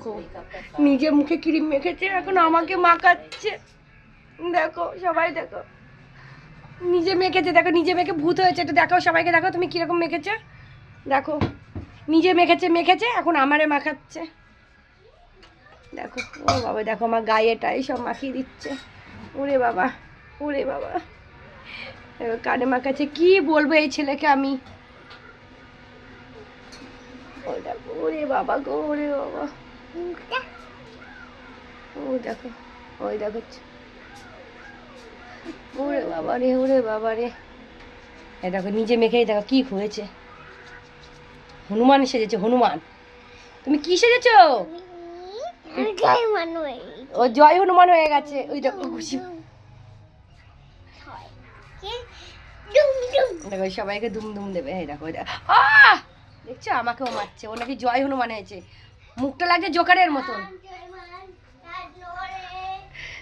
দেখো নিজে মুখে ক্রিম মেখেছে, এখন আমাকে মাখাচ্ছে। দেখো সবাই দেখো, নিজে মেখেছে, দেখো নিজে মেখে ভূত হয়েছে। এটা দেখো সবাইকে, দেখো তুমি কিরকম মেখেছো। দেখো নিজে মেখেছে, এখন আমারে মাখাচ্ছে। দেখো ও বাবা, দেখো আমার গায়েটাই সব মাখিয়ে দিচ্ছে। ওরে বাবা, ওরে বাবা, কানে মাখাচ্ছে। কি বলবো এই ছেলেকে আমি। ওরে বাবা গো, ওরে বাবা, ও দেখো, ওই দেখো, ওরে বাবা রে, ওরে বাবা রে। এই দেখো নিজে মেখেই দেখো কি হয়েছে। হনুমান সেজেছে, হনুমান। তুমি কি সেজেছো? ও জয় হনুমান হয়ে গেছে। ওই দেখো খুশি, দেখো সবাইকে দুম দুম দেবে। এই দেখো, দেখছো আমাকেও মারছে। ও নাকি জয় হনুমান হয়েছে, মুখটা লাগছে জোকারের মতন।